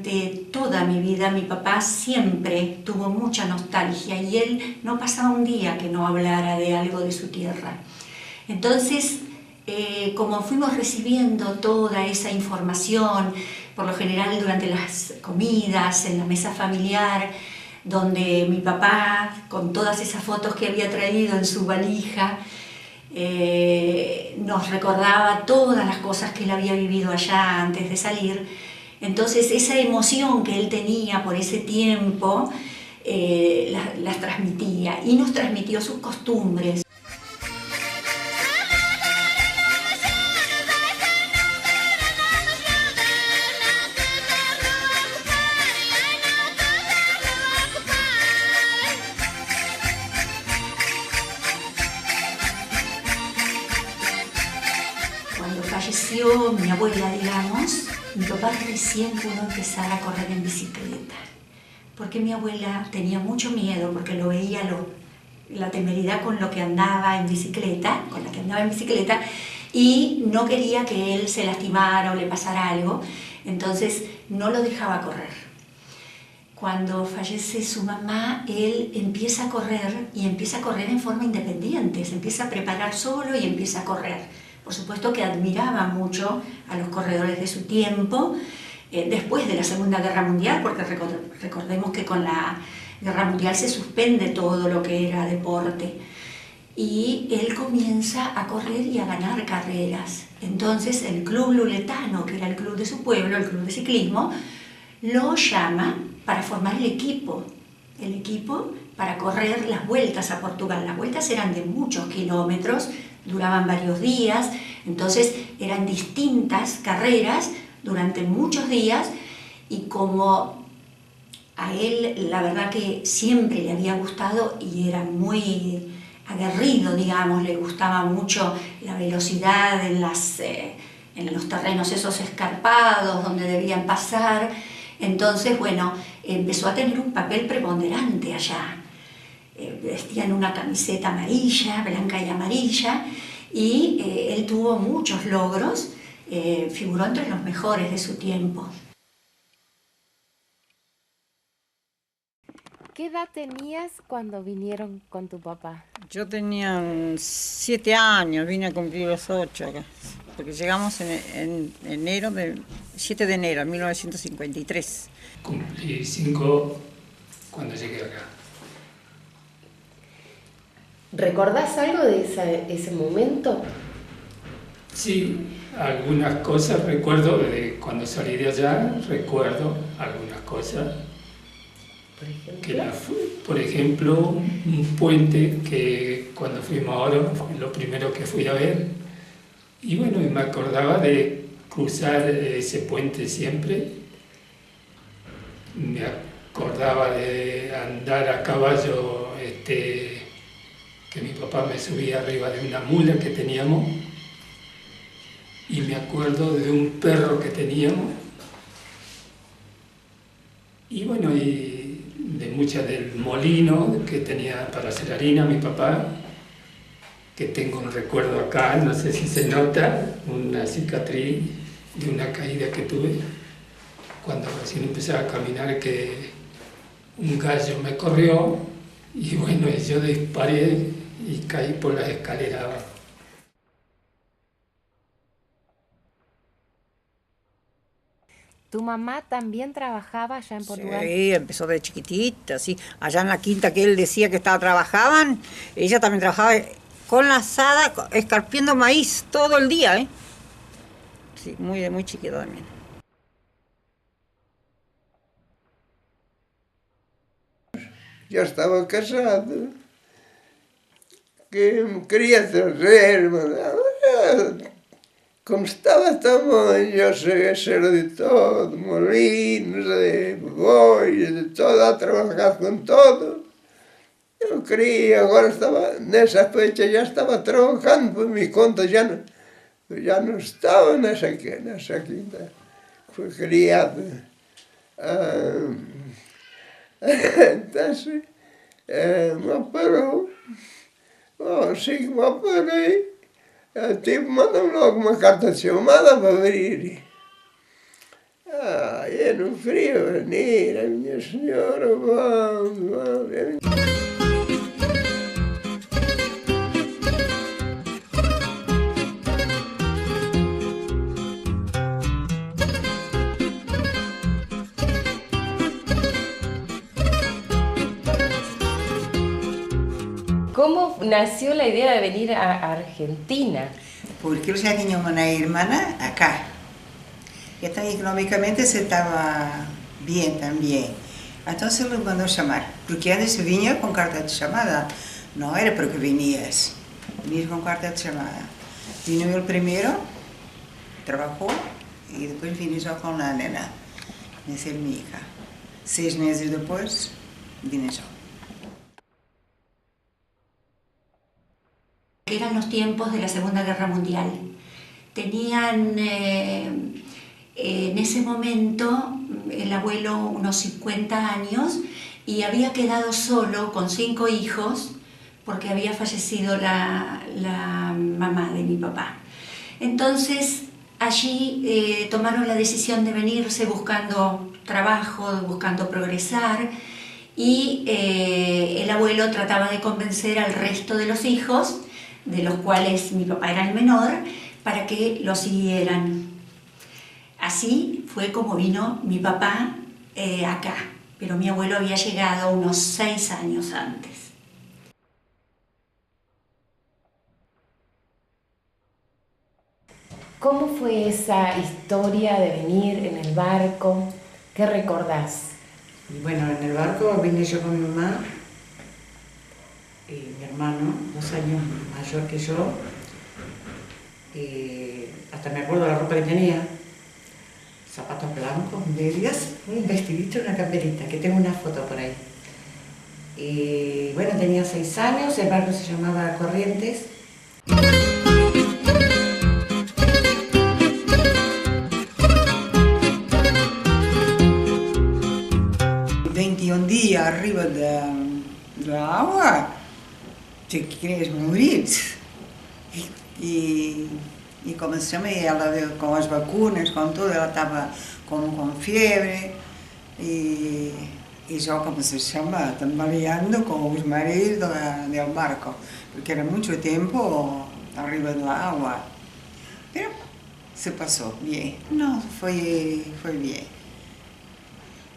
durante toda mi vida mi papá siempre tuvo mucha nostalgia y él no pasaba un día que no hablara de algo de su tierra. Entonces, como fuimos recibiendo toda esa información, por lo general durante las comidas, en la mesa familiar, donde mi papá, con todas esas fotos que había traído en su valija, nos recordaba todas las cosas que él había vivido allá antes de salir. Entonces esa emoción que él tenía por ese tiempo las transmitía y nos transmitió sus costumbres. Cuando falleció mi abuela, digamos, mi papá recién pudo empezar a correr en bicicleta, porque mi abuela tenía mucho miedo, porque lo veía la temeridad con lo que andaba en bicicleta, con la que andaba en bicicleta, y no quería que él se lastimara o le pasara algo, entonces no lo dejaba correr. Cuando fallece su mamá, él empieza a correr y empieza a correr en forma independiente, se empieza a preparar solo y empieza a correr. Por supuesto que admiraba mucho a los corredores de su tiempo, después de la Segunda Guerra Mundial, porque recordemos que con la Guerra Mundial se suspende todo lo que era deporte. Y él comienza a correr y a ganar carreras. Entonces el club luletano, que era el club de su pueblo, el club de ciclismo, lo llama para formar el equipo para correr las vueltas a Portugal. Las vueltas eran de muchos kilómetros, duraban varios días, entonces eran distintas carreras durante muchos días, y como a él la verdad que siempre le había gustado y era muy aguerrido, digamos, le gustaba mucho la velocidad en los terrenos esos escarpados donde debían pasar, entonces bueno, empezó a tener un papel preponderante allá. Vestían una camiseta amarilla, blanca y amarilla, y él tuvo muchos logros, figuró entre los mejores de su tiempo. ¿Qué edad tenías cuando vinieron con tu papá? Yo tenía 7 años, vine a cumplir los 8 acá, porque llegamos en enero, 7 de enero de 1953. Cumplí 5 cuando llegué acá. ¿Recordás algo de ese momento? Sí, algunas cosas recuerdo de cuando salí de allá, recuerdo algunas cosas. Por ejemplo, un puente que cuando fuimos ahora fue lo primero que fui a ver, y bueno, me acordaba de cruzar ese puente siempre, me acordaba de andar a caballo, que mi papá me subía arriba de una mula que teníamos, y me acuerdo de un perro que teníamos, y bueno, y de muchas del molino que tenía para hacer harina mi papá, que tengo un recuerdo acá, no sé si se nota, una cicatriz de una caída que tuve cuando recién empecé a caminar, que un gallo me corrió y bueno, yo disparé y caí por las escaleras abajo. ¿Tu mamá también trabajaba allá en Portugal? Sí, empezó de chiquitita, sí. Allá en la quinta que él decía que trabajaban, ella también trabajaba con la azada, escarpiendo maíz todo el día, ¿eh? Sí, muy chiquita también. Yo estaba casado, que me quería traer, como estaba tan yo sé ser de todo, molinos, de bois, de todo, a trabajar con todo. Yo quería, agora estaba, nesa fecha ya estaba trabajando por mi conta, ya no estaba nesa quinta. Fui criado. Entonces, me operou, assim que me operei, tipo, mandou-me logo uma carta de chamada para vir. Eu não queria venir, a minha senhora, vamos. ¿Cómo nació la idea de venir a Argentina? Porque eu já tinha uma irmã acá. Então, economicamente, se estava bem também. Então, ele mandou chamar. Porque antes vinha com carta de chamada. Não era porque vinias. Vinias com carta de chamada. Vino ele primeiro, trabalhou, e depois vim só com a nena. Nessa minha hija. 6 meses depois, vine eu. Eran los tiempos de la Segunda Guerra Mundial. Tenían en ese momento el abuelo unos 50 años y había quedado solo con 5 hijos porque había fallecido la mamá de mi papá. Entonces allí tomaron la decisión de venirse buscando trabajo, buscando progresar, y el abuelo trataba de convencer al resto de los hijos, de los cuales mi papá era el menor, para que lo siguieran. Así fue como vino mi papá acá, pero mi abuelo había llegado unos 6 años antes. ¿Cómo fue esa historia de venir en el barco? ¿Qué recordás? Y bueno, en el barco vine yo con mi mamá y mi hermano, 2 años mayor que yo. Hasta me acuerdo de la ropa que tenía. Zapatos blancos, medias, un vestidito y una camperita, que tengo una foto por ahí. Y bueno, tenía 6 años, el barco se llamaba Corrientes. 21 días arriba de la agua, te queres morir. E como se chama, ela com as vacunas, com tudo, ela estava com febre e já, como se chama, tambaleando com os maridos do barco, porque era muito tempo arriba da água. Pero se passou bem, não, foi bem.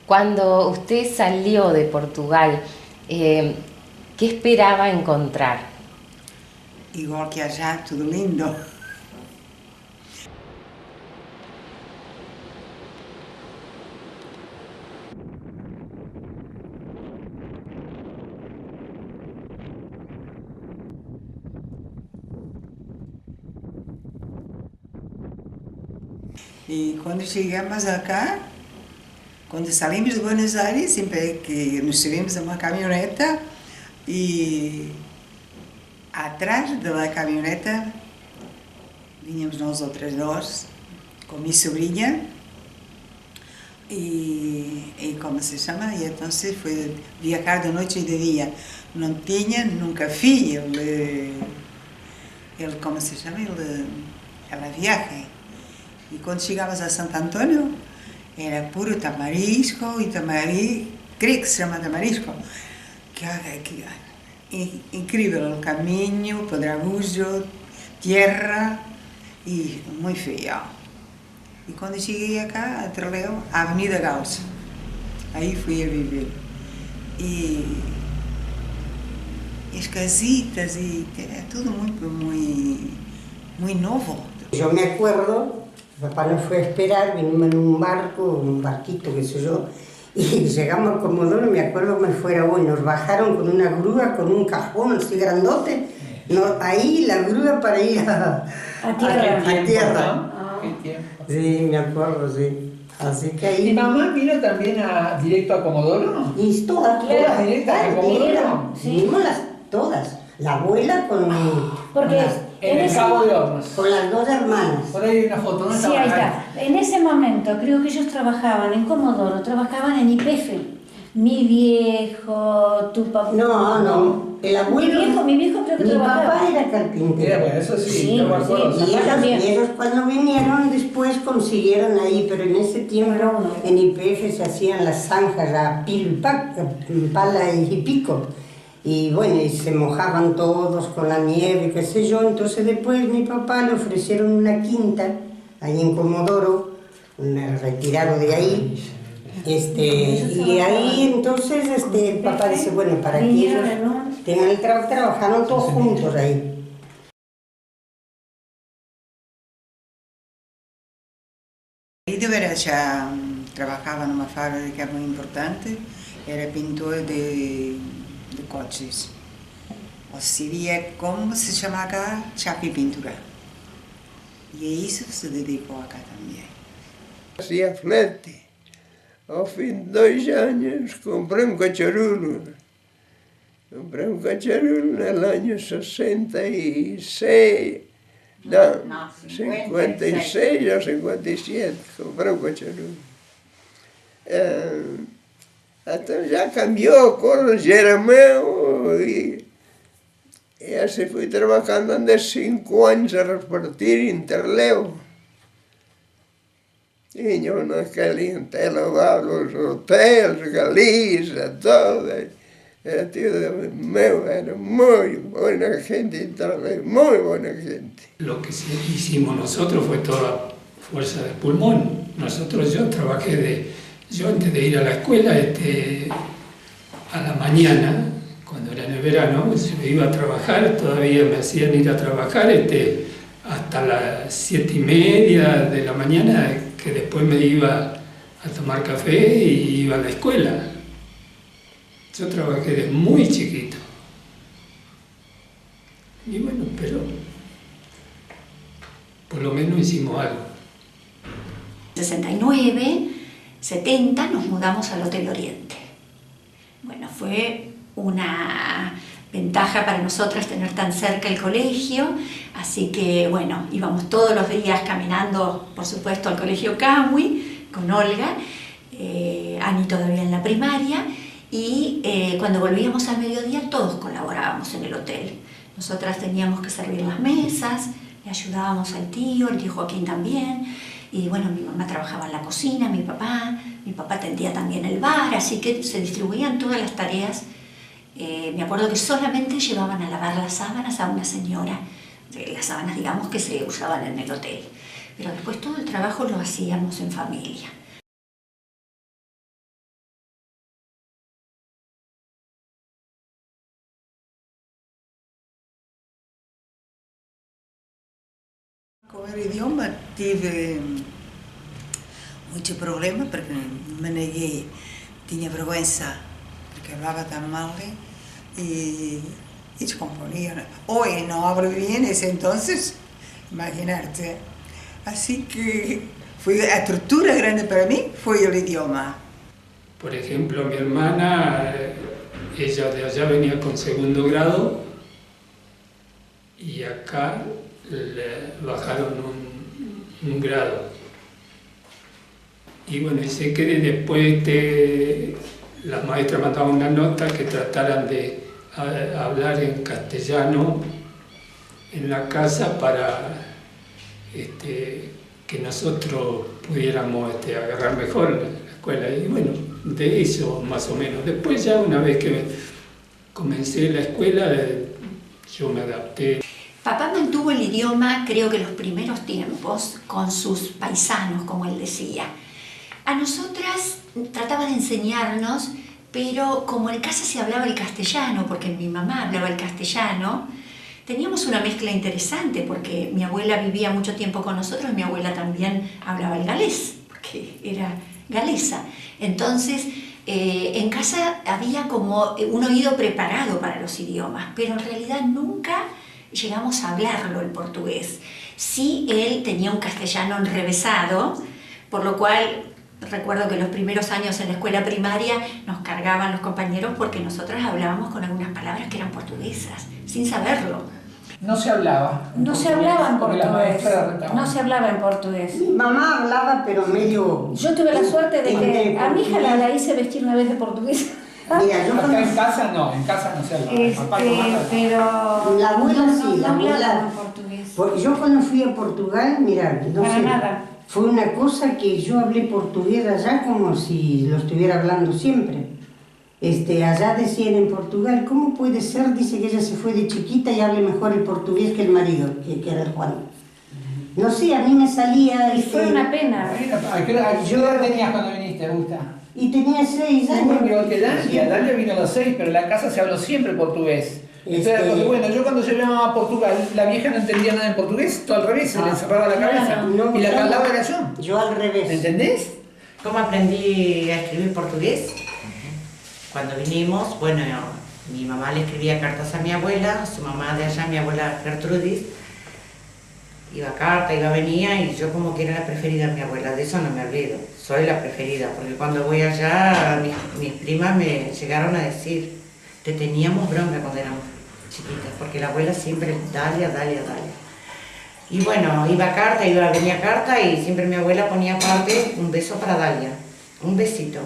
Cuando usted salió de Portugal, ¿qué esperaba encontrar? Igual que allá, tudo lindo. E quando chegamos acá, quando saímos de Buenos Aires, sempre que nos subimos a uma caminhoneta e atrás da caminhoneta vinhamos nós outras 2 com minha sobrinha e como se chama, e então foi viajar de noite e de dia. Não tinha nunca filho, ele como se chama, ela viaja. E quando chegávamos a Santo Antônio, era puro tamarisco e creio que se chama tamarisco, que incrível o caminho, pedregulho, terra e muito feio. E quando cheguei acá, a Trelew, a Avenida Gauss, aí fui a viver. E as casitas, e era tudo muy novo. Yo me acuerdo, papá nos fue a esperar, vinimos en un barquito, qué sé yo, y llegamos a Comodoro, me acuerdo como fuera hoy, nos bajaron con una grúa, con un cajón así grandote, ahí la grúa para ir a tierra. Sí, me acuerdo, sí. Así que ahí... ¿Mi mamá vino también directo a Comodoro? Y todas directas a Comodoro. Vinimos todas. La abuela con... Porque en el Cabo de Hornos. Con las 2 hermanas. Por ahí hay una foto, ¿no? Sí, ahí está. En ese momento creo que ellos trabajaban en Comodoro, trabajaban en YPF. Mi viejo, tu papá... No. el abuelo, Mi viejo creo que mi trabajaba. papá era carpintero. Mira, bueno, eso sí, Sí, yo me acuerdo. sí. Y Papá también. ellos cuando vinieron después consiguieron ahí, pero en ese tiempo Bueno. en YPF se hacían las zanjas a pala y pico. Y bueno, y se mojaban todos con la nieve, qué sé yo. Entonces después mi papá le ofrecieron una quinta ahí en Comodoro, retirado de ahí. Y ahí entonces el papá dice, bueno, para que ellos tengan el trabajo, trabajaron todos juntos ahí. Ele era já trabalhava numa fábrica muito importante, era pintor de coches. Ou seria como se chama cá, chapa e pintura. E é isso que se dedicou acá também. Hacía flete. Ao fim de 2 anos comprei um cacharulo. Comprei um cacharulo no ano 66. Não, 56 ou 57. Comprei um cacharulo. Então já cambiou, quando já era meu. E assim fui trabalhando andei 5 anos a repartir Interleu. Tinha uma clientela lá, os hotéis, Galiza, todo. Era tudo meu, era muy buena gente, muy buena gente. Lo que hicimos nosotros fue toda fuerza de pulmón. Yo trabajé yo antes de ir a la escuela, a la mañana, cuando era en el verano, yo iba a trabajar, todavía me hacían ir a trabajar hasta las 7:30 de la mañana, que después me iba a tomar café y iba a la escuela. Yo trabajé desde muy chiquito. Y bueno, pero por lo menos hicimos algo. 69, 70 nos mudamos al Hotel Oriente. Bueno, fue una ventaja para nosotras tener tan cerca el colegio, así que bueno, íbamos todos los días caminando, por supuesto, al colegio Camui con Olga, Ani todavía en la primaria, y cuando volvíamos al mediodía todos colaborábamos en el hotel. Nosotras teníamos que servir las mesas, le ayudábamos al tío Joaquín también, y bueno, mi mamá trabajaba en la cocina, mi papá atendía también el bar, así que se distribuían todas las tareas. Me acuerdo que solamente llevaban a lavar las sábanas a una señora, las sábanas digamos que se usaban en el hotel, pero después todo el trabajo lo hacíamos en familia. Com era idioma, tive muito problema porque me neguei, tinha vergüenza porque hablaba tan mal y descomponía. Hoy no hablo bien, ese entonces, imaginarte. Así que la tortura grande para mí fue el idioma. Por ejemplo, mi hermana, ella de allá venía con 2º grado y acá le bajaron un grado. Y bueno, y sé que después la maestra mandaba una nota que trataran de hablar en castellano en la casa para que nosotros pudiéramos agarrar mejor la escuela. Y bueno, de eso más o menos. Después ya una vez que comencé la escuela, yo me adapté. Papá mantuvo el idioma, creo que los primeros tiempos, con sus paisanos, como él decía. A nosotras trataba de enseñarnos, pero como en casa se hablaba el castellano, porque mi mamá hablaba el castellano, teníamos una mezcla interesante, porque mi abuela vivía mucho tiempo con nosotros y mi abuela también hablaba el galés, porque era galesa. Entonces, en casa había como un oído preparado para los idiomas, pero en realidad nunca llegamos a hablarlo el portugués. Sí, él tenía un castellano enrevesado, por lo cual recuerdo que los primeros años en la escuela primaria nos cargaban los compañeros porque nosotros hablábamos con algunas palabras que eran portuguesas, sin saberlo. No se hablaba. No se hablaba en porque la portugués. maestra retaba. No se hablaba en portugués. Mi mamá hablaba, pero medio... Yo tuve la suerte de que a mi hija la hice vestir una vez de portugués. Mira, yo Acá en casa no se habla. Papá, mamá, Pero La abuela sí, la no abuela- hablaban portugués. Porque yo cuando fui a Portugal, mira, no Para sé, nada. fue una cosa que yo hablé portugués allá como si lo estuviera hablando siempre. Allá decían en Portugal, ¿cómo puede ser? Dice que ella se fue de chiquita y habla mejor el portugués que el marido, que era el Juan. No sé, a mí me salía... Y fue una pena. ¿A qué edad tenías cuando viniste, Augusta? Y tenía 6 años. Bueno, igual que Dalia. Dalia vino a los 6, pero en la casa se habló siempre portugués. Entonces, bueno, yo cuando llevé a mamá a Portugal, la vieja no entendía nada en portugués, todo al revés, se le encerraba la cabeza. No, y la que yo- hablaba era yo. Yo al revés. ¿Entendés? ¿Cómo aprendí a escribir portugués? Cuando vinimos, bueno, mi mamá le escribía cartas a mi abuela, su mamá de allá, mi abuela Gertrudis, iba carta, iba, venía, y yo como que era la preferida de mi abuela, de eso no me olvido, soy la preferida, porque cuando voy allá, mis primas me llegaron a decir, te teníamos bronca cuando éramos chiquitas, porque la abuela siempre, Dalia, Dalia, Dalia. Y bueno, iba carta, venía carta, y siempre mi abuela ponía aparte un beso para Dalia, un besito.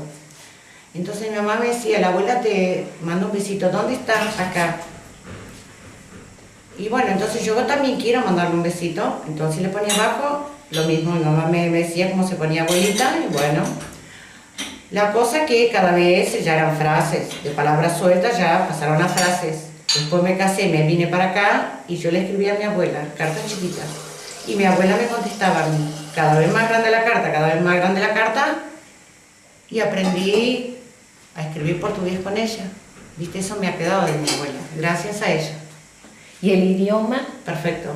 Entonces mi mamá me decía, la abuela te manda un besito, ¿dónde estás? Acá. Y bueno, entonces yo también quiero mandarle un besito, entonces le ponía abajo, lo mismo, mi mamá me decía cómo se ponía abuelita, y bueno. La cosa que cada vez ya eran frases, de palabras sueltas ya pasaron a frases. Después me casé, me vine para acá y yo le escribía a mi abuela, cartas chiquitas. Y mi abuela me contestaba, cada vez más grande la carta, cada vez más grande la carta, y aprendí a escribir portugués con ella. ¿Viste? Eso me ha quedado de mi abuela, gracias a ella. ¿Y el idioma? Perfecto.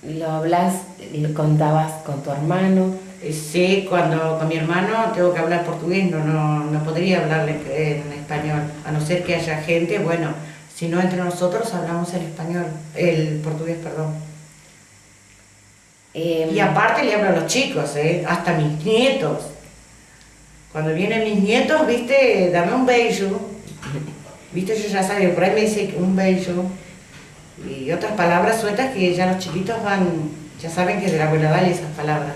¿Lo hablas, lo contabas con tu hermano? Sí, cuando con mi hermano tengo que hablar portugués, no podría hablarle en español, a no ser que haya gente, bueno, si no entre nosotros hablamos el español, el portugués, perdón. Y aparte le hablo a los chicos, hasta mis nietos. Cuando vienen mis nietos, viste, dame un beso. Viste, yo ya sabía, por ahí me dice un beso. Y otras palabras sueltas que ya los chiquitos ya saben que es de la abuela Dalia esas palabras.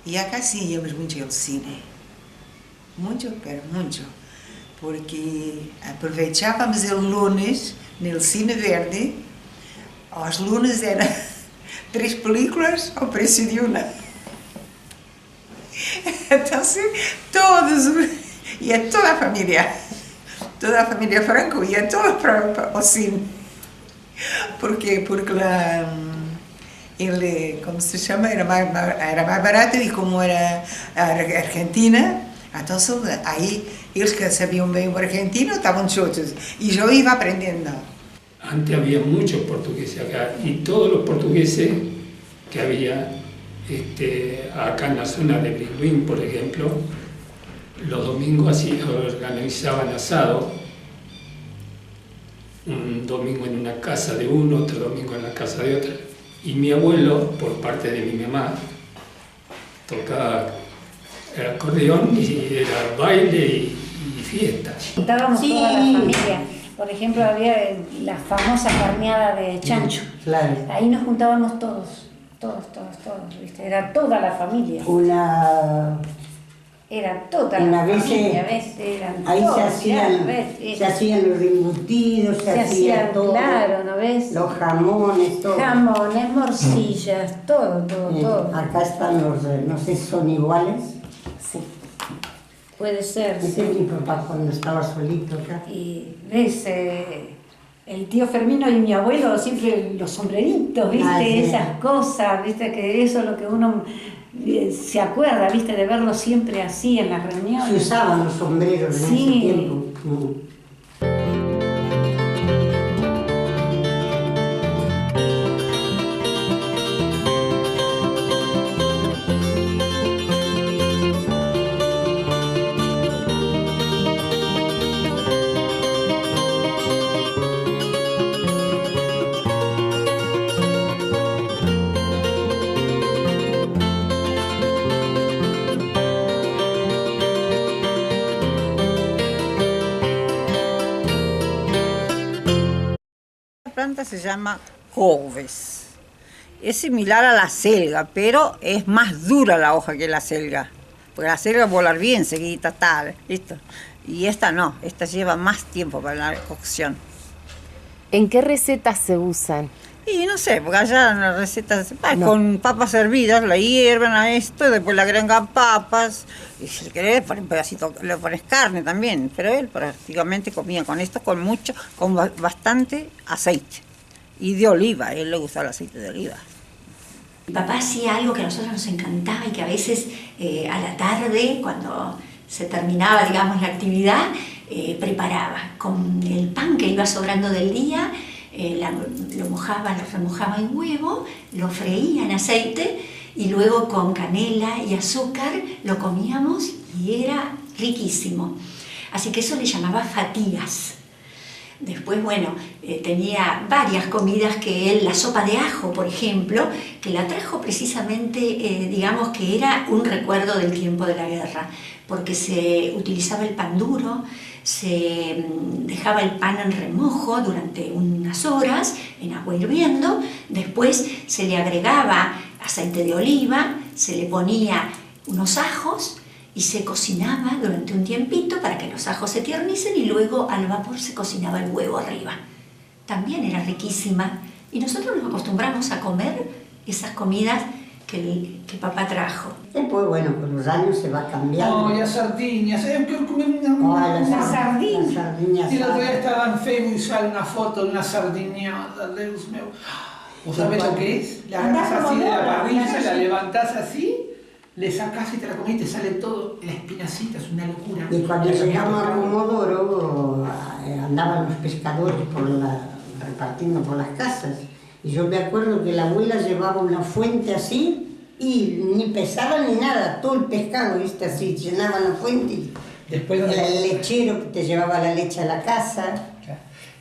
Y acá sí íbamos mucho al cine. Mucho, pero mucho. Porque aprovechábamos el lunes no Cine Verde. Aos lunes eram 3 películas ao preço de uma. Então, ia toda a família Franco ia toda para o cine. Porque ele, como se chama, era mais barato, e como era a Argentina, então aí eles que sabiam bem o argentino estavam chotos, e eu ia aprendendo. Antes había muchos portugueses acá y todos los portugueses que había acá en la zona de Brinduín, por ejemplo, los domingos así organizaban asado, un domingo en una casa de uno, otro domingo en la casa de otro. Y mi abuelo, por parte de mi mamá, tocaba el acordeón y era baile y fiesta. Juntábamos Sí. toda la familia. Por ejemplo, había la famosa carneada de chancho. Claro. Ahí nos juntábamos todos, ¿viste? Era toda la familia. Era toda Una la vez familia, ¿ves? Eran ahí todos, se hacían los embutidos, se hacía todo. claro, ¿no ves? Los jamones, todo. Jamones, morcillas, todo. Acá están los, no sé si son iguales. Sí. Puede ser. Ese es mi papá cuando estaba solito acá. Y ves, el tío Fermino y mi abuelo siempre los sombreritos, ¿viste? Ah, sí. Esas cosas, ¿viste? Que eso es lo que uno se acuerda, ¿viste? De verlo siempre así en las reuniones. Se usaban los sombreros en Sí. ese tiempo. planta se llama couves. Es similar a la selga, pero es más dura la hoja que la selga. Porque la selga volar bien seguida, tal, listo. Y esta no, esta lleva más tiempo para la cocción. ¿En qué recetas se usan? Y no sé, porque allá en las recetas No. con papas hervidas, la hierven a esto, después le agregan papas, y si querés le ponen pedacito, le pones carne también, pero él prácticamente comía con esto, con bastante aceite, y de oliva, a él le gusta el aceite de oliva. Mi papá hacía algo que a nosotros nos encantaba y que a veces a la tarde, cuando se terminaba, digamos, la actividad, preparaba con el pan que iba sobrando del día, lo remojaba en huevo, lo freía en aceite y luego con canela y azúcar lo comíamos y era riquísimo. Así que eso le llamaba fatigas. Después, bueno, tenía varias comidas que él, la sopa de ajo, por ejemplo, que la trajo precisamente, digamos que era un recuerdo del tiempo de la guerra, porque se utilizaba el pan duro, se dejaba el pan en remojo durante unas horas en agua hirviendo, después se le agregaba aceite de oliva, se le ponía unos ajos y se cocinaba durante un tiempito para que los ajos se tiernicen y luego al vapor se cocinaba el huevo arriba. También era riquísima y nosotros nos acostumbramos a comer esas comidas que papá trajo. Después, bueno, con los años se va cambiando. No, y las sardinas, quiero comer Las sardinas. sardinas. Y el otro día estaba en Facebook y sale una foto de una sardinada, Dios mío. ¿Vos sabés lo que es? La agarrás así de la parrilla, la levantás así, le sacás y te la comés y te sale todo, la espinacita, es una locura. Y cuando llegamos a Comodoro, andaban los pescadores repartiendo por las casas. Y yo me acuerdo que la abuela llevaba una fuente así y ni pesaba ni nada, todo el pescado, ¿viste? Así, llenaban la fuente y Después el lechero que te llevaba la leche a la casa.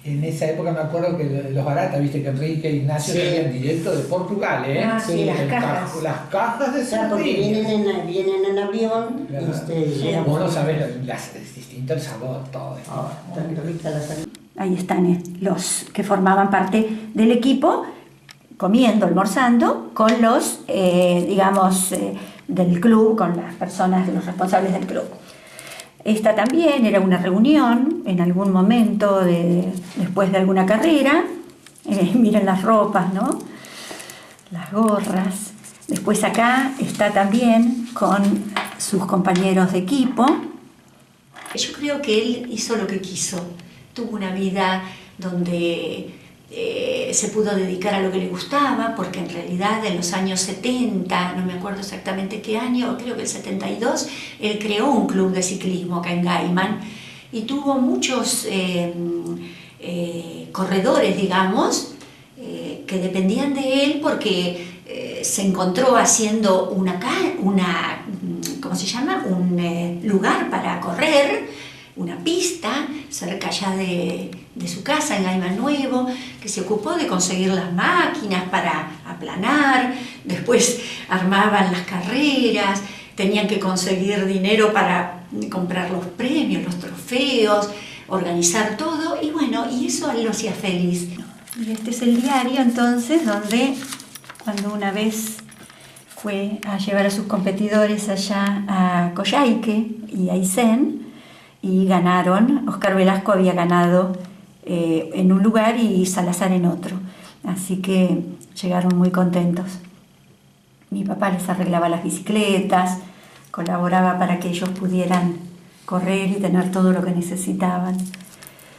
En esa época me acuerdo que los baratas, viste que Enrique e Ignacio tenían directo de Portugal, ¿eh? Ah, sí, las cajas. Las cajas de O sea, porque sardinas. vienen en avión, llegan. Vos no sabés, es distinto el sabor, todo. Tan rica la sardina. Ahí están los que formaban parte del equipo, comiendo, almorzando, con los, del club, con las personas, los responsables del club. Esta también era una reunión en algún momento después de alguna carrera. Miren las ropas, ¿no? Las gorras. Después acá está también con sus compañeros de equipo. Yo creo que él hizo lo que quiso. Tuvo una vida donde se pudo dedicar a lo que le gustaba, porque en realidad en los años 70, no me acuerdo exactamente qué año, creo que el 72, él creó un club de ciclismo acá en Gaiman y tuvo muchos corredores, digamos, que dependían de él porque se encontró haciendo ¿cómo se llama? Un lugar para correr, una pista cerca ya de su casa en Gaiman Nuevo, que se ocupó de conseguir las máquinas para aplanar, después armaban las carreras, tenían que conseguir dinero para comprar los premios, los trofeos, organizar todo, y bueno, y eso a él lo hacía feliz. Y este es el diario entonces donde cuando una vez fue a llevar a sus competidores allá a Coyhaique y a Aysén y ganaron, Oscar Velasco había ganado en un lugar y Salazar en otro, así que llegaron muy contentos. Mi papá les arreglaba las bicicletas, colaboraba para que ellos pudieran correr y tener todo lo que necesitaban.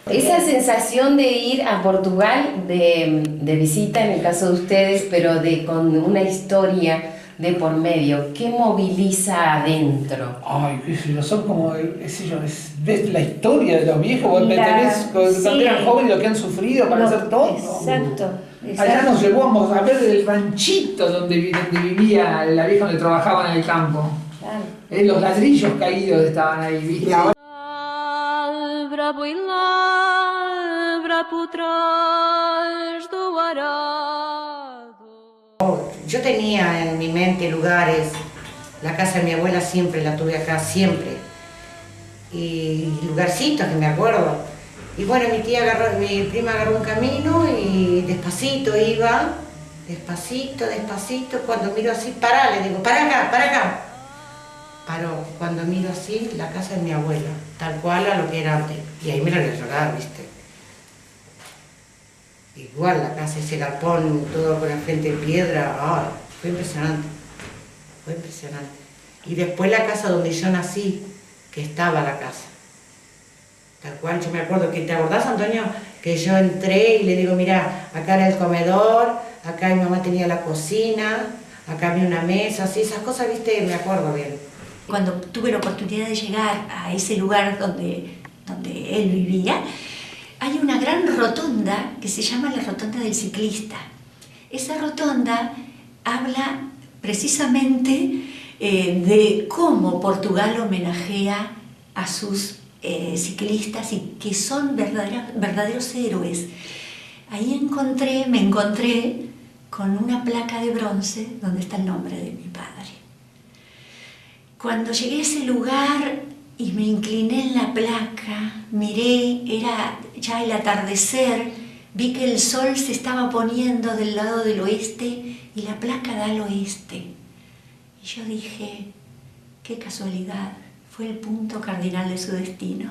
Esa sensación de ir a Portugal de visita, en el caso de ustedes, pero con una historia de por medio, ¿qué moviliza adentro? Ay, qué sé yo, son como, qué sé yo, ves la historia de los viejos, vos tenés cuando eran jóvenes lo que han sufrido para hacer todo. Exacto. Allá nos llevamos a ver el ranchito donde vivía la vieja, donde trabajaban en el campo. Claro. Los ladrillos caídos estaban ahí, ¿viste? Yo tenía en mi mente lugares, la casa de mi abuela siempre la tuve acá, siempre. Y lugarcitos que me acuerdo, Y bueno, mi prima agarró un camino y despacito iba, despacito, cuando miro así, pará, le digo, para acá. Paró, cuando miro así, la casa de mi abuela, tal cual a lo que era antes. Y ahí me la voy a llorar, ¿viste? Igual la casa, ese galpón, todo con la frente de piedra, ¡ay! Fue impresionante. Y después la casa donde yo nací, que estaba la casa. Tal cual, yo me acuerdo que, ¿te acordás, Antonio? Que yo entré y le digo, mira, acá era el comedor, acá mi mamá tenía la cocina, acá había una mesa, así, esas cosas, ¿viste? Me acuerdo bien. Cuando tuve la oportunidad de llegar a ese lugar donde él vivía, hay una gran rotonda que se llama la Rotonda del Ciclista. Esa rotonda habla precisamente de cómo Portugal homenajea a sus ciclistas y que son verdaderos héroes. Ahí me encontré con una placa de bronce donde está el nombre de mi padre. Cuando llegué a ese lugar y me incliné en la placa, miré, era ya el atardecer, vi que el sol se estaba poniendo del lado del oeste y la placa da al oeste. Y yo dije, qué casualidad, fue el punto cardinal de su destino.